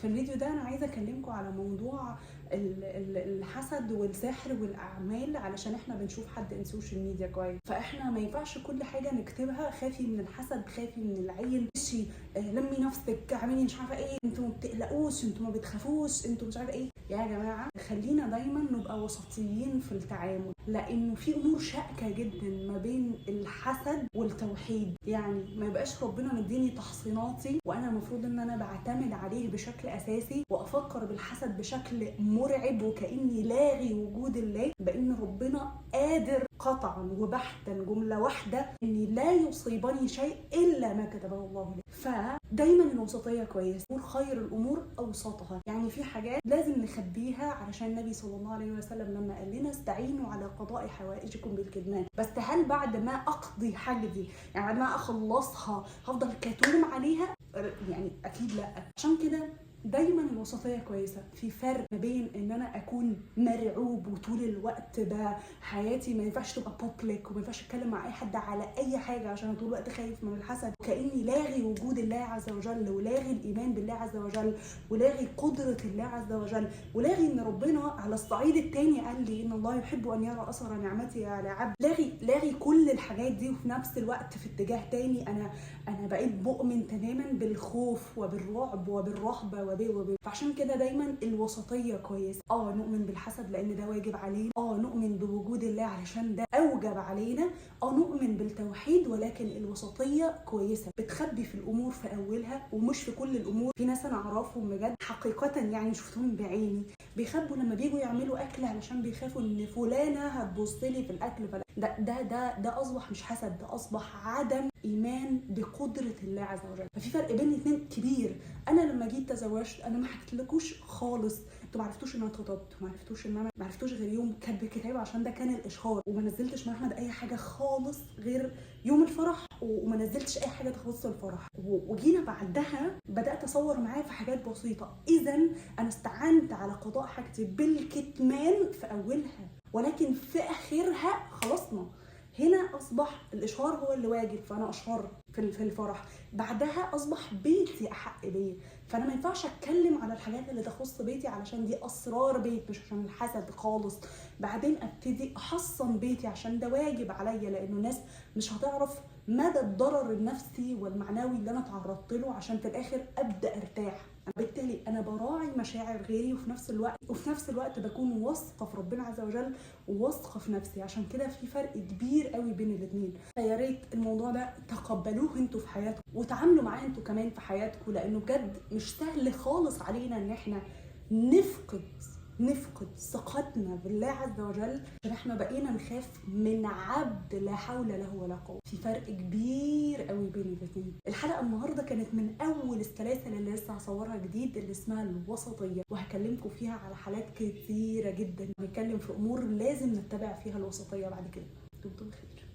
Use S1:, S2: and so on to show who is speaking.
S1: في الفيديو ده انا عايزه اكلمكم على موضوع الحسد والسحر والاعمال، علشان احنا بنشوف حد ان سوشيال ميديا كويس، فاحنا ما ينفعش كل حاجه نكتبها خافي من الحسد، خافي من العين، مشي لمي نفسك، اعملي مش عارفه ايه، انتوا ما بتقلقوش، انتوا ما بتخافوش، انتوا مش عارفه ايه. يا جماعه خلينا دايما نبقى وسطيين في التعامل، لانه في امور شائكه جدا ما بين الحسد والتوحيد. يعني ما يبقاش ربنا مديني تحصيناتي وانا المفروض ان انا بعتمد عليه بشكل اساسي وافكر بالحسد بشكل مرعب وكاني لاغي وجود الله، بان ربنا قادر قطعا وبحتا جمله واحده ان لا يصيبني شيء الا ما كتبه الله لي. فدايما الوسطيه كويس، خير الامور اوسطها. يعني في حاجات لازم نخبيها علشان النبي صلى الله عليه وسلم لما قال لنا استعينوا على قضاء حوائجكم بالكتمان، بس هل بعد ما اقضي حاجتي، يعني بعد ما اخلصها هفضل كتوم عليها؟ يعني اكيد لا. عشان كده دايما الوسطيه كويسه. في فرق ما بين ان انا اكون مرعوب وطول الوقت حياتي ما ينفعش تبقى بابليك وما ينفعش اتكلم مع اي حد على اي حاجه عشان أنا طول الوقت خايف من الحسد، كاني لاغي وجود الله عز وجل ولاغي الايمان بالله عز وجل ولاغي قدره الله عز وجل ولاغي ان ربنا على الصعيد الثاني قال لي ان الله يحب ان يرى اثر نعمتي على عبد. لاغي كل الحاجات دي، وفي نفس الوقت في اتجاه تاني انا بقيت مؤمن تماما بالخوف وبالرعب وبالرهبه فعشان كده دايما الوسطيه كويس. نؤمن بالحسد لان ده واجب علينا، نؤمن بوجود الله علشان ده اوجب علينا، نؤمن بالتوحيد، ولكن الوسطيه كويسه. بتخبي في الامور في اولها ومش في كل الامور. في ناس انا اعرفهم بجد حقيقه، يعني شفتهم بعيني بيخبوا لما بيجوا يعملوا اكل علشان بيخافوا ان فلانه هتبص لي في الاكل. ده اصبح مش حسد، ده اصبح عدم ايمان بقدره الله عز وجل. ففي فرق بين الاثنين كبير. انا لما جيت تزوجت انا ما حكيتلكوش خالص، انتوا ما عرفتوش ان انا اتخطبت، ما عرفتوش غير يوم كاتب كتاب عشان ده كان الاشهار، وما نزلتش مع احمد اي حاجه خالص غير يوم الفرح، وما نزلتش اي حاجه تخص الفرح. وجينا بعدها بدات اصور معاه في حاجات بسيطه. اذا انا استعنت على قضاء حاجتي بالكتمان في اولها، ولكن في اخرها خلصنا. هنا اصبح الاشهار هو اللي واجب، فانا اشهر في الفرح. بعدها اصبح بيتي احق بيا، فانا ما ينفعش اتكلم على الحاجات اللي تخص بيتي علشان دي اسرار بيت، مش عشان الحسد خالص. بعدين ابتدي احصن بيتي عشان ده واجب عليا، لانه الناس مش هتعرف مدى الضرر النفسي والمعنوي اللي انا تعرضت له عشان في الاخر ابدا ارتاح. بالتالي انا براعي مشاعر غيري، وفي نفس الوقت بكون واثقه في ربنا عز وجل وواثقه في نفسي. عشان كده في فرق كبير قوي بين الاثنين. فيا ريت الموضوع ده تقبلوه انتوا في حياتكم وتعاملوا معاه انتوا كمان في حياتكم، لانه بجد مش سهل خالص علينا ان احنا نفقد ثقتنا بالله عز وجل عشان احنا بقينا نخاف من عبد لا حول له ولا قوه. في فرق كبير قوي بين الاثنين. الحلقه النهارده كانت من اول السلاسل اللي لسه هصورها جديد اللي اسمها الوسطيه، وهكلمكم فيها على حالات كتيره جدا. هنتكلم في امور لازم نتبع فيها الوسطيه بعد كده. دمتم بخير.